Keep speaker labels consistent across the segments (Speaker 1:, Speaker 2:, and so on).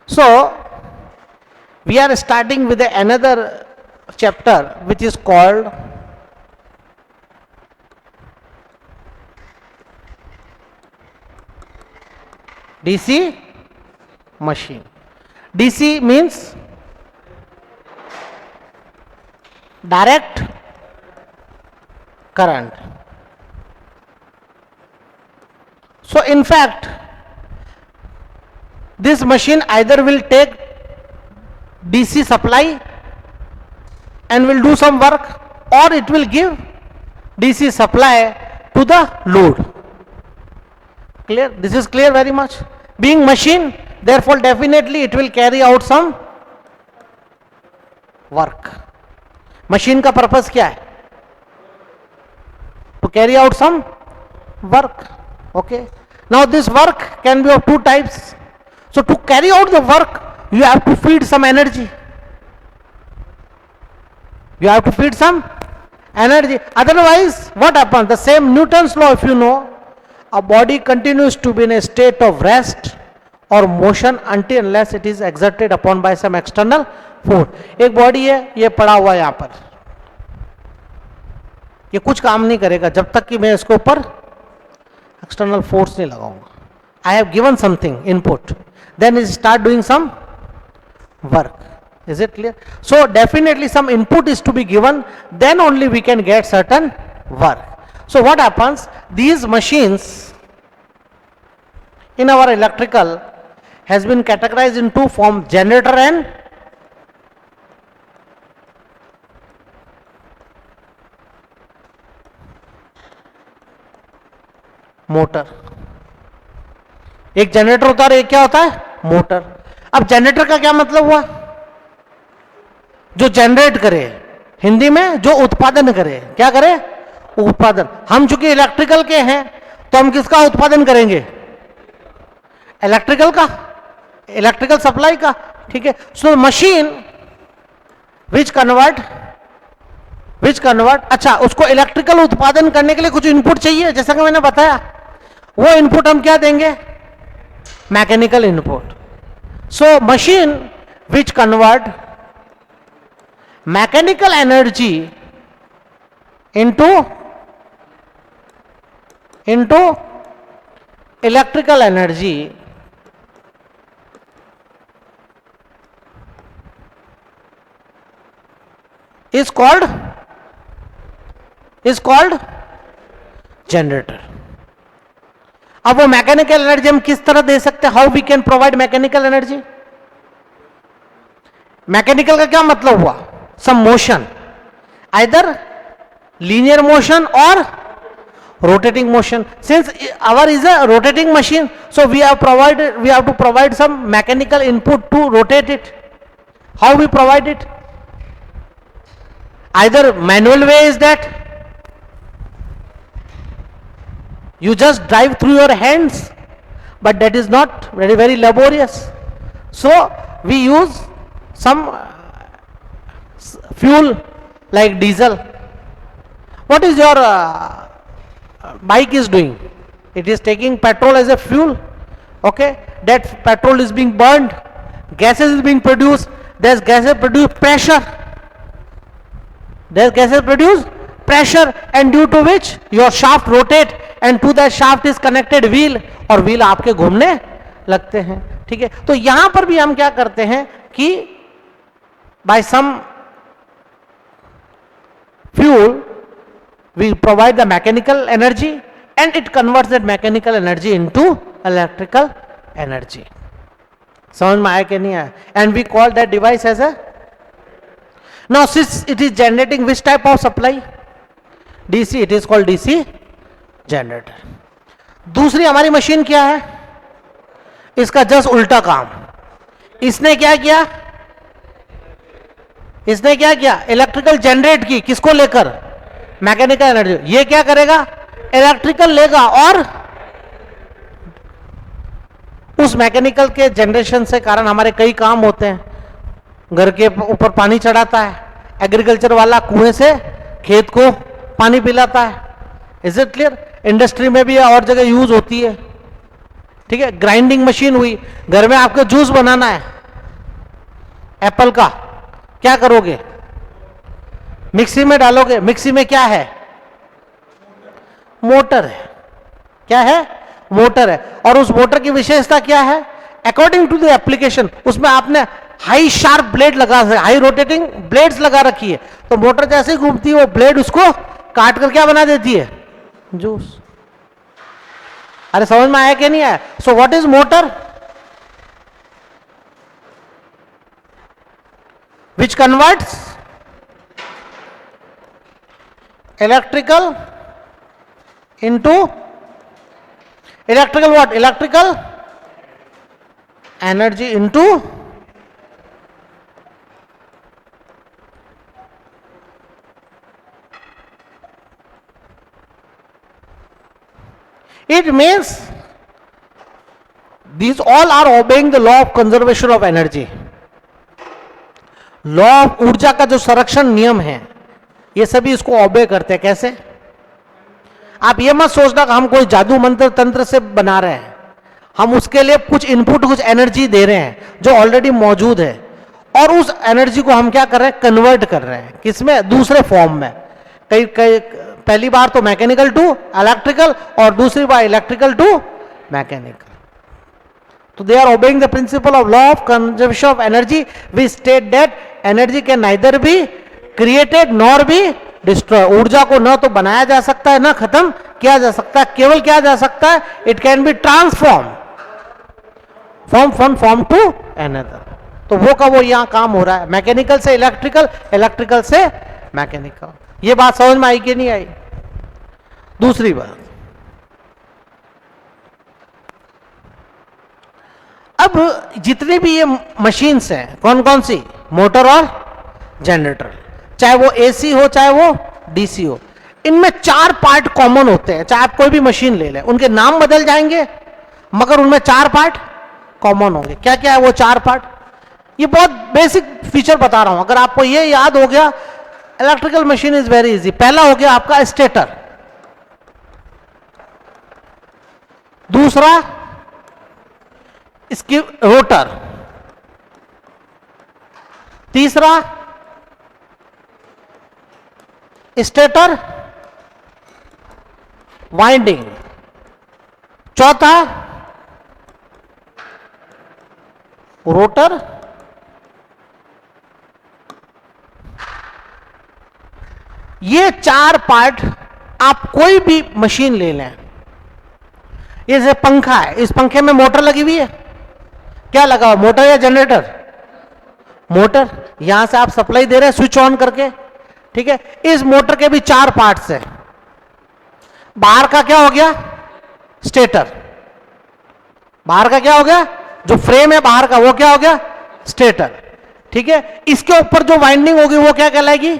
Speaker 1: So we are starting with another chapter which is called DC machine. DC means direct current. So in fact, this machine either will take DC supply and will do some work, or it will give DC supply to the load. Clear? This is clear very much. Being machine, therefore definitely it will carry out some work. Machine का purpose क्या है? To carry out some work. Okay. Now this work can be of two types. So to carry out the work, you have to feed some energy. You have to feed some energy. Otherwise, what happens? The same Newton's law, if you know, a body continues to be in a state of rest or motion until unless it is exerted upon by some external force. एक body है, ये पड़ा हुआ है यहाँ पर, ये कुछ काम नहीं करेगा जब तक कि मैं इसके ऊपर एक्सटर्नल फोर्स नहीं लगाऊंगा. I have given something input, then it start doing some work. Is it clear? So definitely some input is to be given, then only we can get certain work. So what happens? These machines in our electrical has been categorized in two forms, generator and motor. एक generator होता है और एक क्या होता है? Motor. अब generator का क्या मतलब हुआ? जो जनरेट करे, हिंदी में जो उत्पादन करे. क्या करे? उत्पादन. हम चूंकि इलेक्ट्रिकल के हैं तो हम किसका उत्पादन करेंगे? इलेक्ट्रिकल का, इलेक्ट्रिकल सप्लाई का. ठीक है. सो मशीन विच कन्वर्ट, अच्छा, उसको इलेक्ट्रिकल उत्पादन करने के लिए कुछ इनपुट चाहिए, जैसा कि मैंने बताया. वो इनपुट हम क्या देंगे? Mechanical input. So machine which convert mechanical energy into electrical energy is called generator. अब वो मैकेनिकल एनर्जी हम किस तरह दे सकते हैं? How we can provide mechanical energy? Mechanical का क्या मतलब हुआ? Some motion, either linear motion or rotating motion. Since our is a rotating machine, so we have to provide some mechanical input to rotate it. How we provide it? Either manual way is that you just drive through your hands, but that is not very laborious. So we use some fuel like diesel. What is your bike is doing? It is taking petrol as a fuel. Okay, that petrol is being burned, gases is being produced. There's gases produce pressure. There's gases produce pressure, and due to which your shaft rotate, and to that shaft is connected wheel, और wheel आपके घूमने लगते हैं. ठीक है. तो यहां पर भी हम क्या करते हैं कि by some fuel we provide the mechanical energy and it converts that mechanical energy into electrical energy. समझ में आया कि नहीं आया? And we call that device as a, now since it is generating which type of supply? DC. It is called DC generator. दूसरी हमारी machine क्या है? इसका जस्ट उल्टा काम. इसने क्या किया? इलेक्ट्रिकल जनरेट की. किसको लेकर? Mechanical energy. ये क्या करेगा? इलेक्ट्रिकल लेगा और उस मैकेनिकल के जनरेशन से कारण हमारे कई काम होते हैं. घर के ऊपर पानी चढ़ाता है, एग्रीकल्चर वाला कुएं से खेत को पानी पिलाता है. Is it clear? इंडस्ट्री में भी और जगह यूज होती है. ठीक है. ग्राइंडिंग मशीन हुई, घर में आपको जूस बनाना है, एप्पल का, क्या करोगे? मिक्सी में डालोगे। मिक्सी में क्या है? मोटर है। क्या है? मोटर है। और उस मोटर की विशेषता क्या है? अकॉर्डिंग टू द एप्लीकेशन उसमें आपने हाई शार्प ब्लेड लगा, हाई रोटेटिंग ब्लेड्स लगा रखी है, तो मोटर जैसे ही घूमती है वो ब्लेड उसको काट कर क्या बना देती है? जूस। अरे समझ में आया कि नहीं आया? So what is motor? Which converts electrical into electrical what? Electrical energy into it means these all are obeying the law of conservation of energy. Law of ऊर्जा का जो संरक्षण नियम है ये सभी इसको ऑबे करते हैं। कैसे? आप ये मत सोचना कि हम कोई जादू मंत्र तंत्र से बना रहे हैं, हम उसके लिए कुछ इनपुट, कुछ एनर्जी दे रहे हैं जो ऑलरेडी मौजूद है, और उस एनर्जी को हम क्या कर रहे हैं? कन्वर्ट कर रहे हैं। किसमें? दूसरे फॉर्म में। कई कई पहली बार तो मैकेनिकल टू इलेक्ट्रिकल और दूसरी बार इलेक्ट्रिकल टू मैकेनिकल। तो they are obeying the principle of law of conservation of energy. We state that energy can neither be created nor be destroy. ऊर्जा को न तो बनाया जा सकता है, न खत्म किया जा सकता है, केवल क्या जा सकता है? It can be transform from one form to another. तो वो का वो यहां काम हो रहा है, मैकेनिकल से इलेक्ट्रिकल, इलेक्ट्रिकल से मैकेनिकल। ये बात समझ में आई कि नहीं आई? दूसरी बात, अब जितनी भी ये मशीन्स हैं, कौन कौन सी? मोटर और जनरेटर, चाहे वो एसी हो चाहे वो डीसी हो, इनमें 4 पार्ट कॉमन होते हैं। चाहे आप कोई भी मशीन ले लें, उनके नाम बदल जाएंगे मगर उनमें 4 पार्ट कॉमन होंगे। क्या क्या है वो 4 पार्ट? ये बहुत बेसिक फीचर बता रहा हूं, अगर आपको ये याद हो गया, electrical machine is very easy. पहला हो गया आपका स्टेटर, दूसरा इसकी रोटर, तीसरा स्टेटर वाइंडिंग, चौथा रोटर, ये 4 पार्ट आप कोई भी मशीन ले लें। ये जैसे पंखा है, इस पंखे में मोटर लगी हुई है, क्या लगा हुआ? मोटर या जनरेटर? मोटर। यहां से आप सप्लाई दे रहे हैं स्विच ऑन करके, ठीक है। इस मोटर के भी 4 पार्ट्स हैं। बाहर का क्या हो गया? स्टेटर। बाहर का क्या हो गया? जो फ्रेम है बाहर का वो क्या हो गया? स्टेटर, ठीक है। इसके ऊपर जो वाइंडिंग होगी वो क्या कहलाएगी?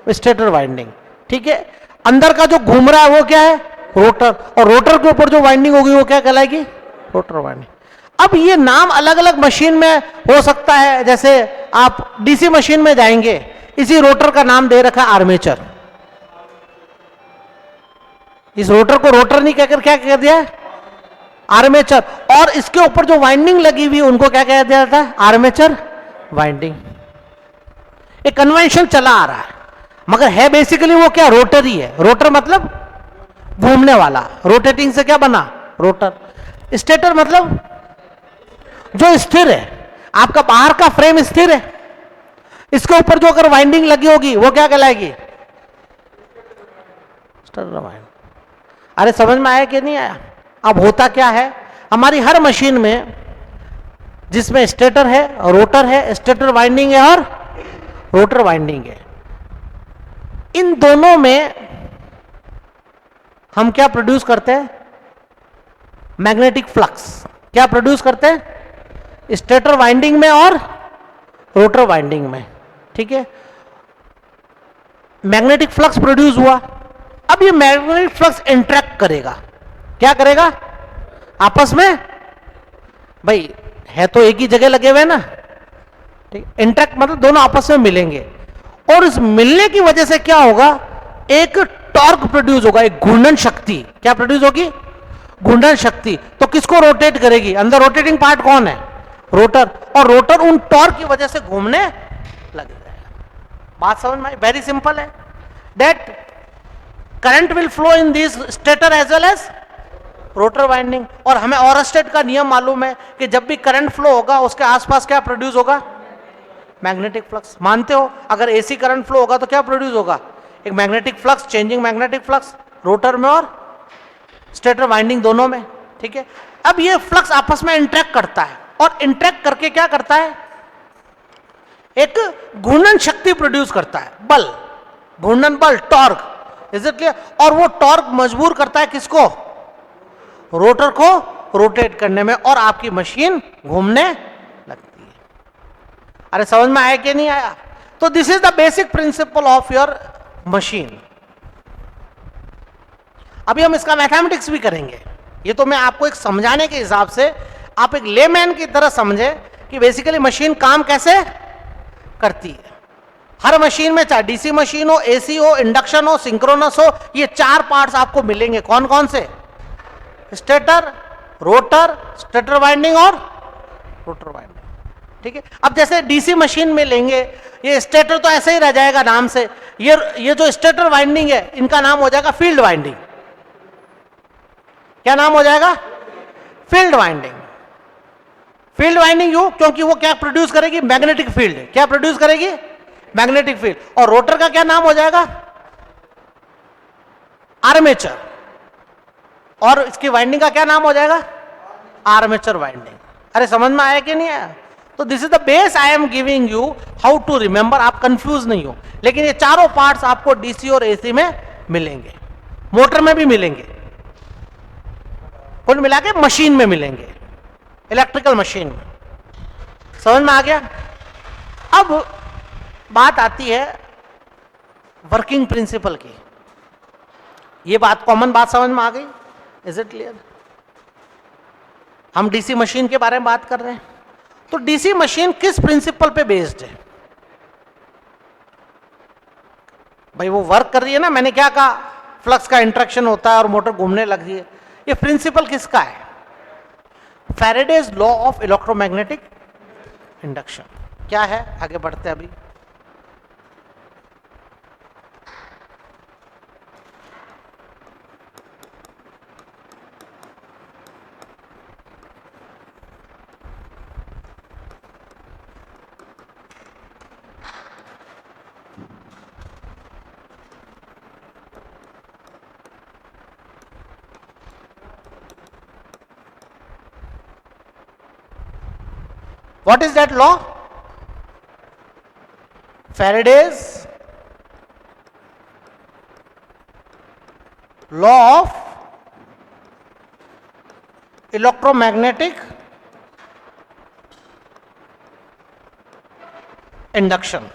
Speaker 1: स्टेटर वाइंडिंग, ठीक है। अंदर का जो घूम रहा है वो क्या है? रोटर। और रोटर के ऊपर जो वाइंडिंग होगी वो क्या कहलाएगी? Rotor winding. अब ये नाम अलग अलग मशीन में हो सकता है। जैसे आप डीसी मशीन में जाएंगे, इसी रोटर का नाम दे रखा है आर्मेचर। इस रोटर को रोटर नहीं कहकर क्या कह दिया है? आर्मेचर। और इसके ऊपर जो वाइंडिंग लगी हुई उनको क्या कह दिया जाता है? Armature winding. एक कन्वेंशन चला आ रहा है, मगर है बेसिकली वो क्या? रोटर ही है। रोटर मतलब घूमने वाला, रोटेटिंग से क्या बना? रोटर। स्टेटर मतलब जो स्थिर है, आपका बाहर का फ्रेम स्थिर है, इसके ऊपर जो अगर वाइंडिंग लगी होगी वो क्या कहलाएगी? Stator winding. अरे समझ में आया कि नहीं आया? अब होता क्या है, हमारी हर मशीन में जिसमें स्टेटर है, रोटर है, स्टेटर वाइंडिंग है और रोटर वाइंडिंग है, इन दोनों में हम क्या प्रोड्यूस करते हैं? Magnetic flux. क्या प्रोड्यूस करते हैं? स्टेटर वाइंडिंग में और रोटर वाइंडिंग में, ठीक है। मैग्नेटिक फ्लक्स प्रोड्यूस हुआ। अब ये मैग्नेटिक फ्लक्स इंटरेक्ट करेगा। क्या करेगा? आपस में, भाई है तो एक ही जगह लगे हुए ना, ठीक। इंटरेक्ट मतलब दोनों आपस में मिलेंगे, और इस मिलने की वजह से क्या होगा? एक टॉर्क प्रोड्यूस होगा, एक घूर्णन शक्ति। क्या प्रोड्यूस होगी? घूर्णन शक्ति। तो किसको रोटेट करेगी? अंदर रोटेटिंग पार्ट कौन है? रोटर, और रोटर उन टॉर्क की वजह से घूमने लग जाएगा। बात समझ में आई? वेरी सिंपल है, that current will flow in this stator as well as rotor winding. और हमें ओरस्टेड का नियम मालूम है कि जब भी करंट फ्लो होगा उसके आसपास क्या प्रोड्यूस होगा? Magnetic flux. मानते हो? अगर एसी करंट फ्लो होगा तो क्या प्रोड्यूस होगा? एक magnetic flux, changing magnetic flux, rotor में और स्टेटर वाइंडिंग दोनों में। ठीक है, अब ये फ्लक्स आपस में इंटरेक्ट करता है, और इंटरेक्ट करके क्या करता है? एक घूर्णन शक्ति प्रोड्यूस करता है, बल, घूर्णन बल, टॉर्क। Is it clear? और वो टॉर्क मजबूर करता है किसको? रोटर को रोटेट करने में, और आपकी मशीन घूमने लगती है। अरे समझ में आया कि नहीं आया? तो this is the basic principle of your machine. अभी हम इसका मैथमेटिक्स भी करेंगे। ये तो मैं आपको एक समझाने के हिसाब से, आप एक लेमैन की तरह समझे कि बेसिकली मशीन काम कैसे करती है। हर मशीन में, चाहे डीसी मशीन हो, एसी हो, इंडक्शन हो, सिंक्रोनस हो, ये चार पार्ट्स आपको मिलेंगे। कौन कौन से? स्टेटर, रोटर, स्टेटर वाइंडिंग और रोटर वाइंडिंग। ठीक है, अब जैसे डीसी मशीन में लेंगे, ये स्टेटर तो ऐसे ही रह जाएगा नाम से, ये जो स्टेटर वाइंडिंग है इनका नाम हो जाएगा फील्ड वाइंडिंग। क्या नाम हो जाएगा? Field winding. फील्ड वाइंडिंग क्यों? क्योंकि वो क्या प्रोड्यूस करेगी? Magnetic field. क्या प्रोड्यूस करेगी? Magnetic field. और रोटर का क्या नाम हो जाएगा? आर्मेचर। और इसकी वाइंडिंग का क्या नाम हो जाएगा? Armature winding. अरे समझ में आया कि नहीं आया? तो this is the base I am giving you how to remember, आप कंफ्यूज नहीं हो। लेकिन ये चारों पार्ट्स आपको डीसी और एसी में मिलेंगे, मोटर में भी मिलेंगे, कुल मिला के मशीन में मिलेंगे, इलेक्ट्रिकल मशीन में। समझ में आ गया? अब बात आती है वर्किंग प्रिंसिपल की। ये बात, कॉमन बात समझ में आ गई? Is it clear? हम डीसी मशीन के बारे में बात कर रहे हैं, तो डीसी मशीन किस प्रिंसिपल पे बेस्ड है? भाई वो वर्क कर रही है ना, मैंने क्या कहा? फ्लक्स का इंट्रैक्शन होता है और मोटर घूमने लग रही है। ये प्रिंसिपल किसका है? Faraday's law of electromagnetic induction. क्या है? आगे बढ़ते हैं अभी। What is that law? Faraday's law of electromagnetic induction.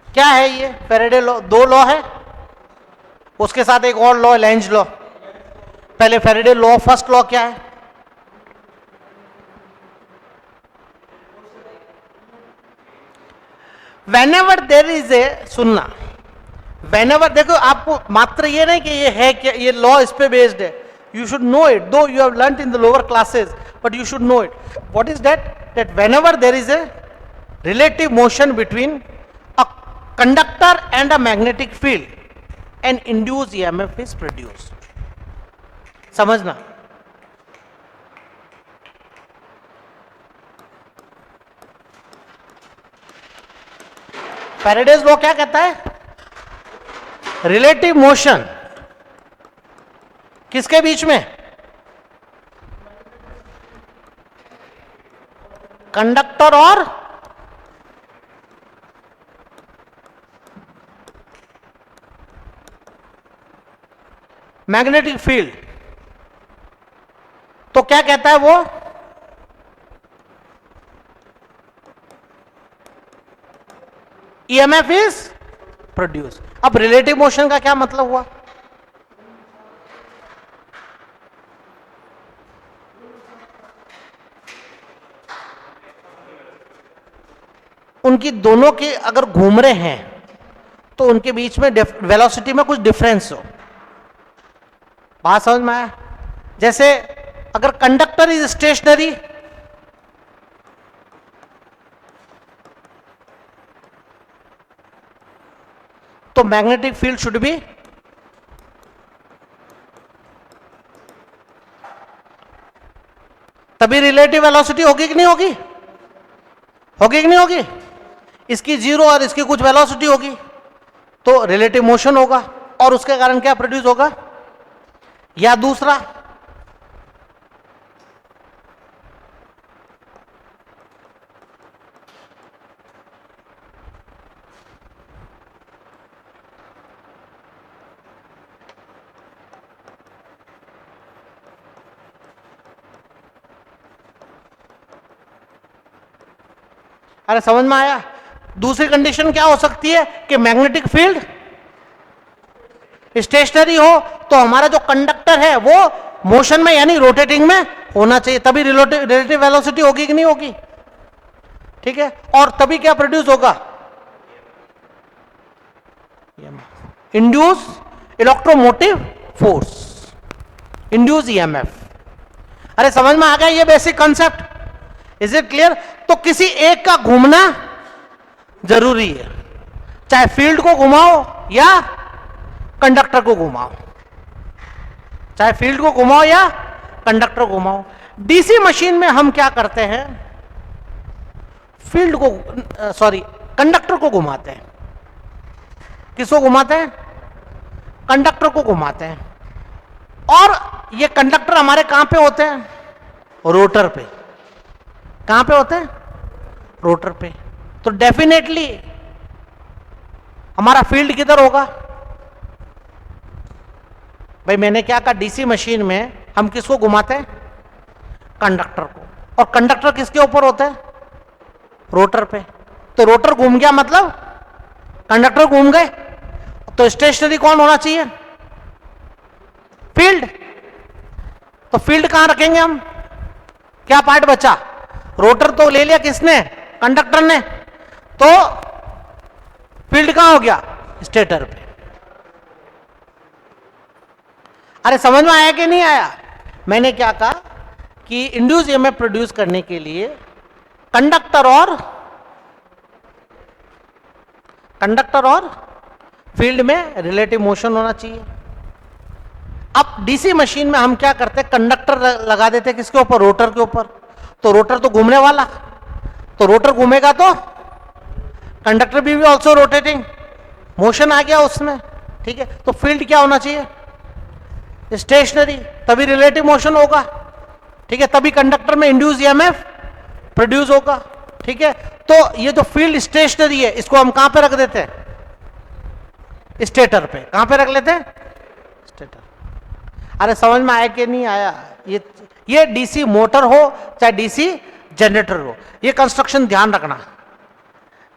Speaker 1: क्या है ये फैराडे लॉ? दो लॉ है, उसके साथ एक और लॉ, लेंज लॉ। पहले फैराडे लॉ, फर्स्ट लॉ क्या है? Whenever there is a, सुनना, whenever, देखो आपको मात्र ये नहीं कि ये है क्या, ये लॉ इस पे बेस्ड है, you should know it, though you have learnt in the lower classes, but you should know it. What is that? That whenever there is a relative motion between a conductor and a magnetic field, an induced EMF is produced. समझना, Faraday's law क्या कहता है? Relative motion किसके बीच में? Conductor और magnetic field. तो क्या कहता है वो? EMF is produce. अब रिलेटिव मोशन का क्या मतलब हुआ? उनकी दोनों के अगर घूम रहे हैं तो उनके बीच में वेलोसिटी में कुछ डिफरेंस हो। बात समझ में आया? जैसे अगर कंडक्टर इज स्टेशनरी, तो मैग्नेटिक फील्ड शुड बी तभी रिलेटिव वेलोसिटी होगी कि नहीं होगी, होगी कि नहीं होगी, इसकी जीरो और इसकी कुछ वेलोसिटी होगी तो रिलेटिव मोशन होगा और उसके कारण क्या प्रोड्यूस होगा। या दूसरा, अरे समझ में आया। दूसरी कंडीशन क्या हो सकती है कि मैग्नेटिक फील्ड स्टेशनरी हो तो हमारा जो कंडक्टर है वो मोशन में यानी रोटेटिंग में होना चाहिए, तभी रिलेटिव वेलोसिटी होगी कि नहीं होगी, ठीक है। और तभी क्या प्रोड्यूस होगा, induce electromotive force, induce EMF. अरे समझ में आ गया ये basic concept, is it clear. तो किसी एक का घूमना जरूरी है, चाहे फील्ड को घुमाओ या कंडक्टर को घुमाओ, चाहे फील्ड को घुमाओ या कंडक्टर को घुमाओ। डीसी मशीन में हम क्या करते हैं, फील्ड को कंडक्टर को घुमाते हैं। किसको घुमाते हैं, कंडक्टर को घुमाते हैं। और ये कंडक्टर हमारे कहां पे होते हैं, रोटर पे। कहां पे होते हैं, रोटर पे। तो डेफिनेटली हमारा फील्ड किधर होगा भाई, मैंने क्या कहा, डीसी मशीन में हम किसको घुमाते हैं, कंडक्टर को। और कंडक्टर किसके ऊपर होता है, रोटर पे। तो रोटर घूम गया मतलब कंडक्टर घूम गए, तो स्टेशनरी कौन होना चाहिए, फील्ड। तो फील्ड कहां रखेंगे हम, क्या पार्ट बचा, रोटर तो ले लिया किसने, कंडक्टर ने, तो फील्ड कहां हो गया, स्टेटर पे। अरे समझ में आया कि नहीं आया। मैंने क्या कहा कि इंड्यूस ईएमएफ प्रोड्यूस करने के लिए कंडक्टर और फील्ड में रिलेटिव मोशन होना चाहिए। अब डीसी मशीन में हम क्या करते हैं, कंडक्टर लगा देते हैं किसके ऊपर, रोटर के ऊपर। तो रोटर तो घूमने वाला, तो रोटर घूमेगा तो कंडक्टर भी ऑल्सो रोटेटिंग, मोशन आ गया उसमें, ठीक है। तो फील्ड क्या होना चाहिए, स्टेशनरी, तभी रिलेटिव मोशन होगा, ठीक है, तभी कंडक्टर में इंड्यूस ईएमएफ प्रोड्यूस होगा, ठीक है। तो ये जो फील्ड स्टेशनरी है इसको हम कहां पे रख देते हैं, स्टेटर पे। कहां पे रख लेते हैं, स्टेटर। अरे समझ में आया कि नहीं आया। ये डीसी मोटर हो चाहे डीसी जनरेटर हो, ये कंस्ट्रक्शन ध्यान रखना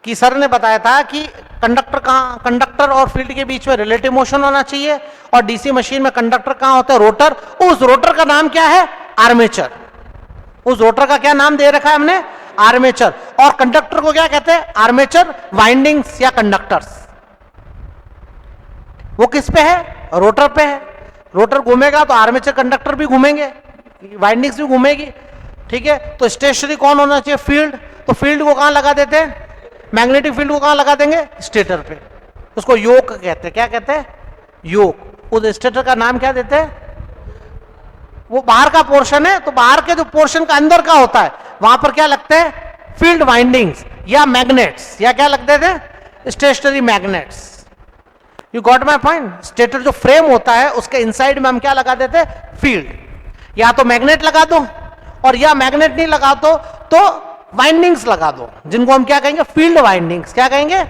Speaker 1: कि सर ने बताया था कि कंडक्टर और फील्ड के बीच में रिलेटिव मोशन होना चाहिए, और डीसी मशीन में कंडक्टर कहां होता है, रोटर। उस रोटर का नाम क्या है, आर्मेचर। उस रोटर का क्या नाम दे रखा है हमने, आर्मेचर। और कंडक्टर को क्या कहते हैं, आर्मेचर वाइंडिंग्स या कंडक्टर्स। वो किस पे है, रोटर पे है। रोटर घूमेगा तो आर्मेचर कंडक्टर भी घूमेंगे, वाइंडिंग्स भी घूमेगी, ठीक है। तो स्टेशनरी कौन होना चाहिए, फील्ड। तो फील्ड को कहां लगा देते हैं, मैग्नेटिक फील्ड को कहां लगा देंगे, स्टेटर पे। उसको योक कहते हैं, क्या कहते हैं, योक। उस स्टेटर का नाम क्या देते हैं, वो बाहर का पोर्शन है, तो बाहर के जो पोर्शन का अंदर का होता है वहां पर क्या लगते हैं, फील्ड वाइंडिंग्स या मैग्नेट्स, या क्या लगते थे, stationary magnets. You got my point. Stator जो फ्रेम होता है उसके इनसाइड में हम क्या लगा देते, फील्ड। या तो मैग्नेट लगा दो, और या मैग्नेट नहीं लगा दो तो वाइंडिंग्स लगा दो, जिनको हम क्या कहेंगे, फील्ड वाइंडिंग्स। क्या कहेंगे,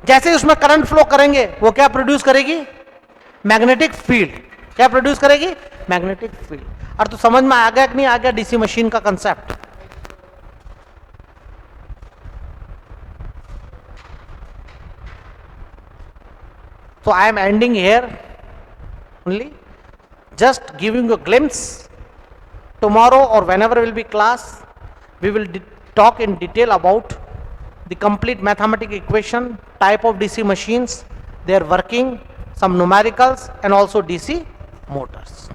Speaker 1: जैसे ही उसमें करंट फ्लो करेंगे वो क्या प्रोड्यूस करेगी, मैग्नेटिक फील्ड। क्या प्रोड्यूस करेगी, मैग्नेटिक फील्ड। और तो समझ में आ गया कि नहीं आ गया डीसी मशीन का concept. So I am ending here only, just giving you a glimpse. Tomorrow or whenever will be class, we will talk in detail about the complete mathematical equation, type of DC machines, their working, some numericals and also DC motors.